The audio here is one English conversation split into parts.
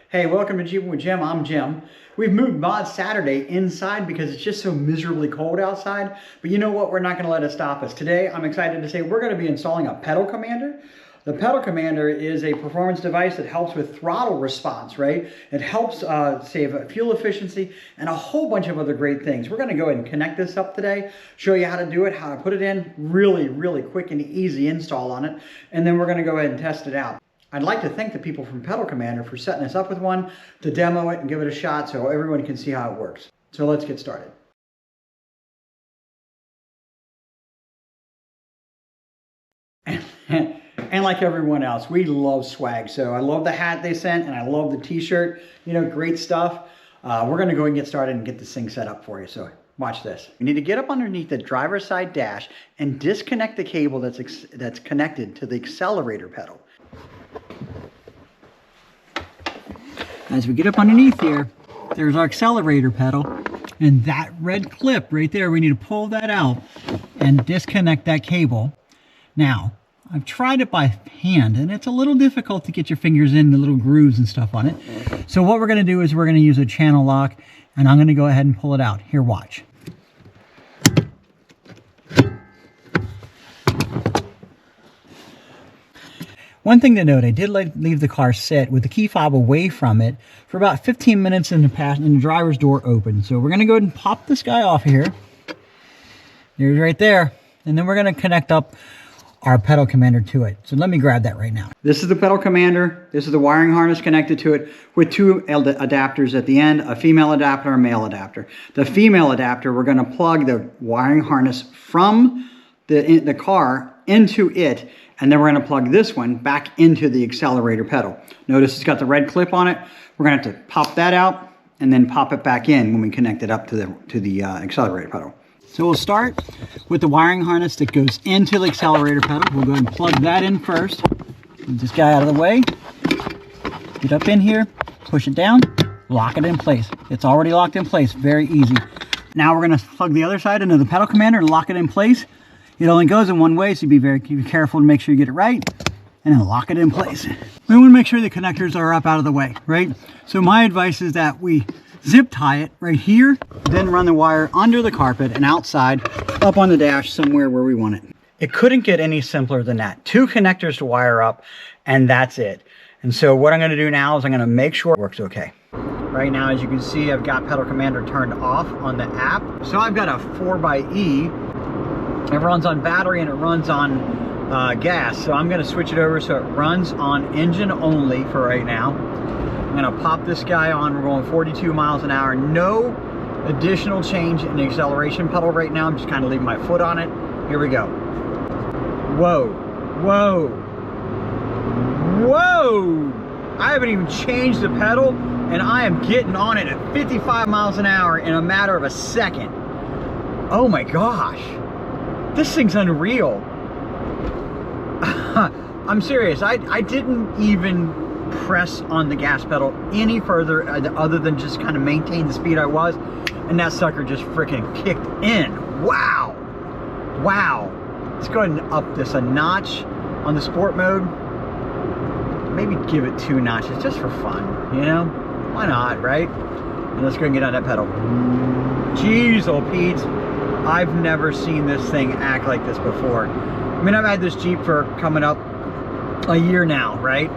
Hey, welcome to Jeepin with Jim. I'm Jim. We've moved Mod Saturday inside because it's just so miserably cold outside. But you know what? We're not going to let it stop us. Today, I'm excited to say we're going to be installing a pedal commander. The pedal commander is a performance device that helps with throttle response, right? It helps save fuel efficiency and a whole bunch of other great things. We're going to go ahead and connect this up today, show you how to do it, how to put it in, really quick and easy install on it. And then we're going to go ahead and test it out. I'd like to thank the people from Pedal Commander for setting us up with one to demo it and give it a shot so everyone can see how it works. So let's get started. And like everyone else, we love swag. So I love the hat they sent and I love the t-shirt, you know, great stuff. We're gonna go and get started and get this thing set up for you. So watch this. You need to get up underneath the driver's side dash and disconnect the cable that's connected to the accelerator pedal. As we get up underneath here, there's our accelerator pedal, and that red clip right there, we need to pull that out and disconnect that cable. Now, I've tried it by hand, and it's a little difficult to get your fingers in the little grooves and stuff on it. So what we're going to do is we're going to use a channel lock, and I'm going to go ahead and pull it out. Here, watch. One thing to note, I did leave the car sit with the key fob away from it for about 15 minutes and the driver's door open. So we're going to go ahead and pop this guy off here. There's right there. And then we're going to connect up our pedal commander to it. So let me grab that right now. This is the pedal commander. This is the wiring harness connected to it with two adapters at the end, a female adapter, a male adapter. The female adapter, we're going to plug the wiring harness from the car into it, and then we're going to plug this one back into the accelerator pedal. Notice it's got the red clip on it. We're going to have to pop that out and then pop it back in when we connect it up to the accelerator pedal. So we'll start with the wiring harness that goes into the accelerator pedal. We'll go ahead and plug that in first. Move this guy out of the way. Get up in here, push it down, lock it in place. It's already locked in place, very easy. Now we're going to plug the other side into the pedal commander and lock it in place. It only goes in one way, so be careful to make sure you get it right, and then lock it in place. We want to make sure the connectors are up out of the way, right? So my advice is that we zip tie it right here, then run the wire under the carpet and outside, up on the dash somewhere where we want it. It couldn't get any simpler than that. 2 connectors to wire up, and that's it. And so what I'm going to do now is I'm going to make sure it works okay. Right now, as you can see, I've got Pedal Commander turned off on the app. So I've got a 4xe. It runs on battery and it runs on gas. So I'm going to switch it over so it runs on engine only for right now. I'm going to pop this guy on. We're going 42 miles an hour. No additional change in the acceleration pedal right now. I'm just kind of leaving my foot on it. Here we go. Whoa. Whoa. Whoa. I haven't even changed the pedal and I am getting on it at 55 miles an hour in a matter of a second. Oh my gosh. This thing's unreal. I'm serious. I didn't even press on the gas pedal any further other than just kind of maintain the speed I was, and that sucker just freaking kicked in. Wow. Wow. Let's go ahead and up this a notch on the sport mode. Maybe give it 2 notches just for fun, you know? Why not, right? And let's go and get on that pedal. Jeez, oh Pete. I've never seen this thing act like this before. I mean, I've had this Jeep for coming up a year now, right?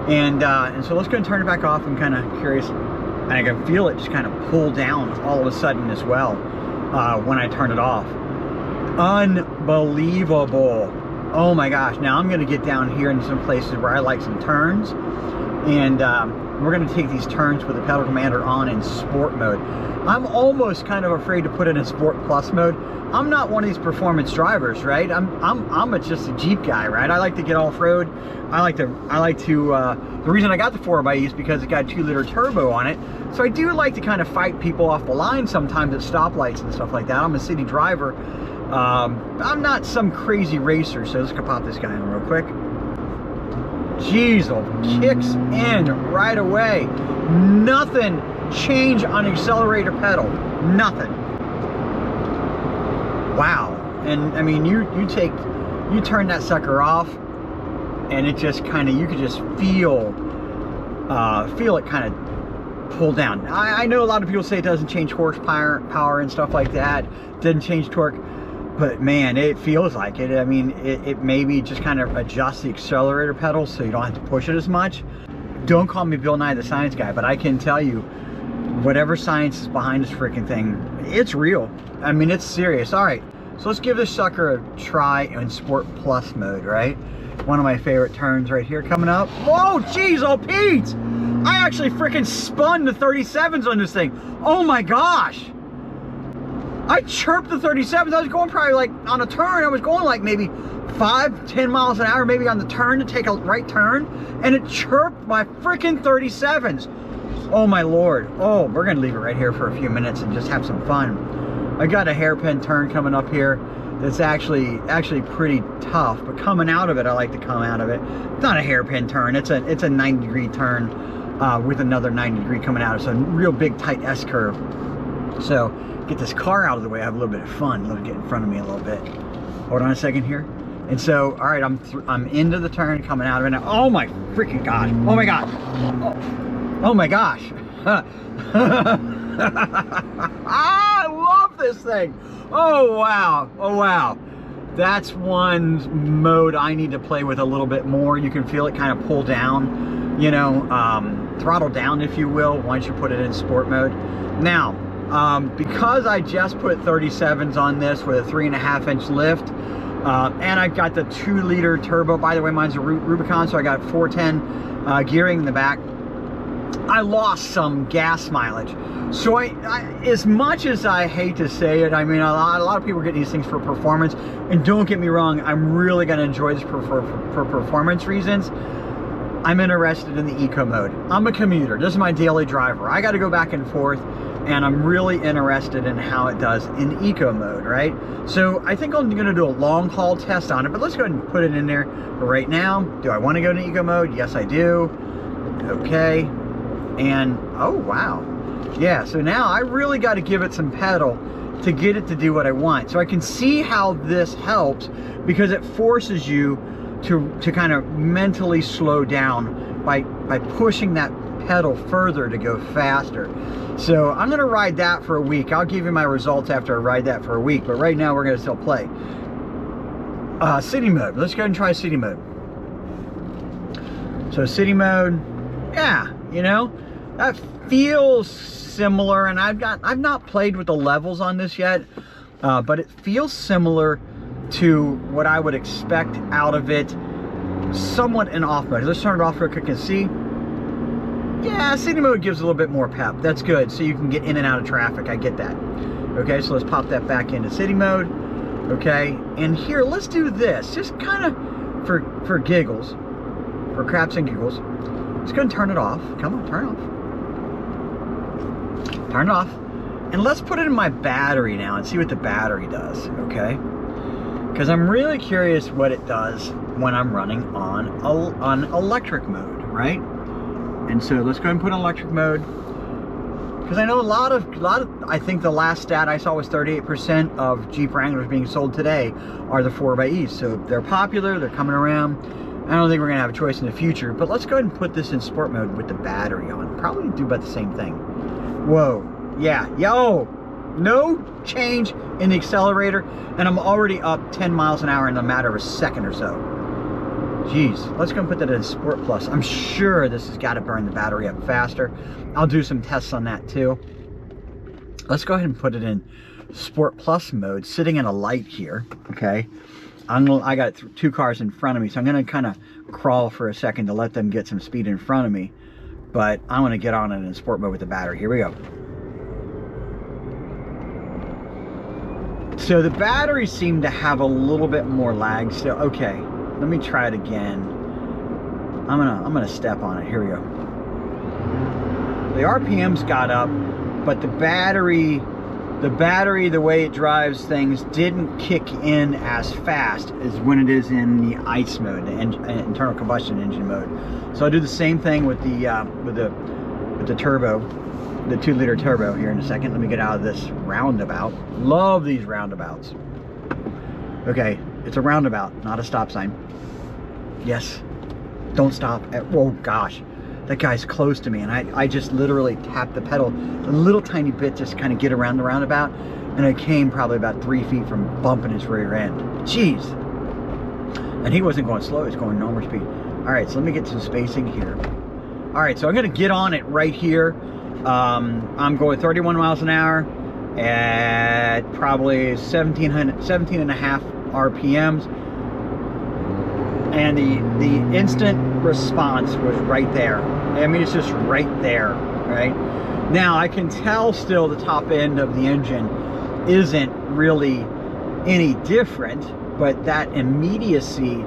And so let's go and turn it back off. I'm kind of curious. And I can feel it just kind of pull down all of a sudden as well when I turn it off. Unbelievable. Oh my gosh. Now I'm going to get down here in some places where I like some turns. And we're going to take these turns with the Pedal Commander on in sport mode. I'm almost kind of afraid to put it in Sport Plus mode. I'm not one of these performance drivers, right? I'm just a Jeep guy, right? I like to get off-road. The reason I got the 4xe is because it got a 2-liter turbo on it. So I do like to kind of fight people off the line sometimes at stoplights and stuff like that. I'm a city driver. I'm not some crazy racer, so let's go pop this guy in real quick. Jeez, kicks in right away. Nothing change on accelerator pedal. Nothing. Wow. And I mean, you turn that sucker off and it just kind of, you could just feel feel it kind of pull down. I know a lot of people say it doesn't change horsepower and stuff like that, doesn't change torque, but man, it feels like it. I mean, it maybe just kind of adjusts the accelerator pedal so you don't have to push it as much. Don't call me Bill Nye the Science Guy, but I can tell you, whatever science is behind this freaking thing, it's real. I mean, it's serious. All right, so let's give this sucker a try in Sport Plus mode, right? One of my favorite turns right here coming up. Whoa, geez, oh Pete! I actually freaking spun the 37s on this thing. Oh my gosh! I chirped the 37s. I was going probably like on a turn. I was going like maybe 5-10 miles an hour, maybe on the turn to take a right turn, and it chirped my freaking 37s. Oh my Lord. Oh, we're gonna leave it right here for a few minutes and just have some fun. I got a hairpin turn coming up here that's actually pretty tough, but coming out of it, I like to come out of it. It's not a hairpin turn. It's a 90-degree turn with another 90-degree coming out. It's a real big tight S curve. So get this car out of the way. I have a little bit of fun. Let it get in front of me a little bit. Hold on a second here. And so, all right, I'm into the turn, coming out of it now. Oh my freaking gosh! Oh my god! Oh my gosh! I love this thing. Oh wow! Oh wow! That's one mode I need to play with a little bit more. You can feel it kind of pull down, you know, throttle down, if you will, once you put it in sport mode. Now, because I just put 37s on this with a 3.5-inch lift, and I've got the 2-liter turbo. By the way, mine's a Rubicon, so I got 410 gearing in the back. I lost some gas mileage. So as much as I hate to say it, I mean, a lot of people get these things for performance, and don't get me wrong, I'm really going to enjoy this for performance reasons. I'm interested in the eco mode. I'm a commuter. This is my daily driver. I got to go back and forth, and I'm really interested in how it does in eco mode, right? So I think I'm going to do a long haul test on it, but let's go ahead and put it in there. But right now, do I want to go to eco mode? Yes, I do. Okay. And oh wow, yeah, so now I really got to give it some pedal to get it to do what I want. So I can see how this helps, because it forces you to kind of mentally slow down by pushing that pedal further to go faster. So I'm going to ride that for a week. I'll give you my results after I ride that for a week, but right now we're going to still play city mode. Let's go ahead and try city mode. So city mode, yeah, you know, that feels similar, and I've not played with the levels on this yet, but it feels similar to what I would expect out of it, somewhat in off mode. Let's turn it off real quick and see. Yeah, city mode gives a little bit more pep. That's good, so you can get in and out of traffic. I get that. Okay, so let's pop that back into city mode. Okay, and here, let's do this, just kind of for giggles, for craps and giggles. Let's go and turn it off. Come on, turn it off. Turn it off. And let's put it in my battery now and see what the battery does, okay? Because I'm really curious what it does when I'm running on electric mode, right? And so let's go ahead and put in electric mode. Because I know a lot of, I think the last stat I saw was 38% of Jeep Wranglers being sold today are the 4xEs. So they're popular, they're coming around. I don't think we're gonna have a choice in the future, but let's go ahead and put this in sport mode with the battery on. Probably do about the same thing. Whoa, yeah, yo, no change in the accelerator, and I'm already up 10 miles an hour in a matter of a second or so. Jeez, let's go and put that in Sport Plus. I'm sure this has got to burn the battery up faster. I'll do some tests on that too. Let's go ahead and put it in Sport Plus mode, sitting in a light here, okay? I got 2 cars in front of me, so I'm gonna kind of crawl for a second to let them get some speed in front of me. But I want to get on it in sport mode with the battery. Here we go. So the batteries seem to have a little bit more lag still. Okay, let me try it again. I'm gonna step on it. Here we go. The RPMs got up, but the battery, the way it drives things, didn't kick in as fast as when it is in the ICE mode, the internal combustion engine mode. So I'll do the same thing with the turbo, the 2-liter turbo here in a second. Let me get out of this roundabout. Love these roundabouts. Okay, it's a roundabout, not a stop sign. Yes, don't stop at, oh gosh. that guy's close to me, and I just literally tapped the pedal a little tiny bit, just kind of get around the roundabout, and I came probably about 3 feet from bumping his rear end. Jeez. And he wasn't going slow, he was going normal speed. All right, so let me get some spacing here. All right, so I'm gonna get on it right here. I'm going 31 miles an hour at probably 17 and a half RPMs. And the instant response was right there. I mean, it's just right there, right? Now, I can tell still the top end of the engine isn't really any different, but that immediacy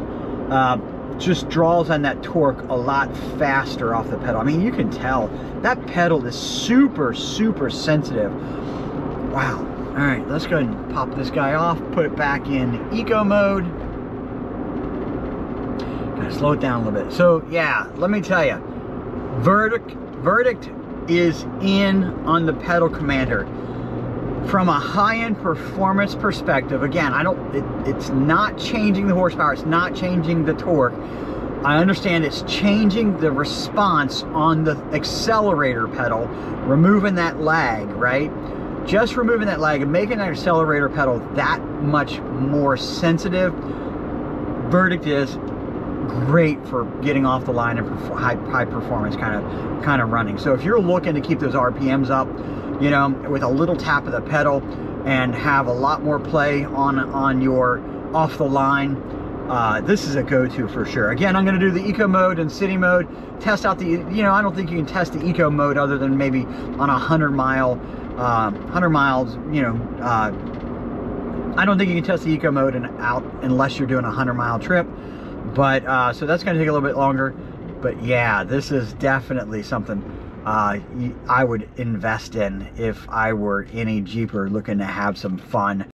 just draws on that torque a lot faster off the pedal. I mean, you can tell that pedal is super, super sensitive. Wow. All right, let's go ahead and pop this guy off, put it back in eco mode. Gotta slow it down a little bit. So yeah, let me tell you, verdict is in on the pedal commander. From a high-end performance perspective, again, it's not changing the horsepower, it's not changing the torque. I understand it's changing the response on the accelerator pedal, removing that lag, right? Just removing that lag and making that accelerator pedal that much more sensitive. Verdict is great for getting off the line and high performance kind of running. So if you're looking to keep those RPMs up, you know, with a little tap of the pedal and have a lot more play on your off the line, this is a go-to for sure. Again, I'm going to do the eco mode and city mode, test out the, you know, I don't think you can test the eco mode other than maybe on a 100 miles, you know, I don't think you can test the eco mode out unless you're doing a 100-mile trip. But so that's going to take a little bit longer. But yeah, this is definitely something I would invest in if I were any Jeeper looking to have some fun.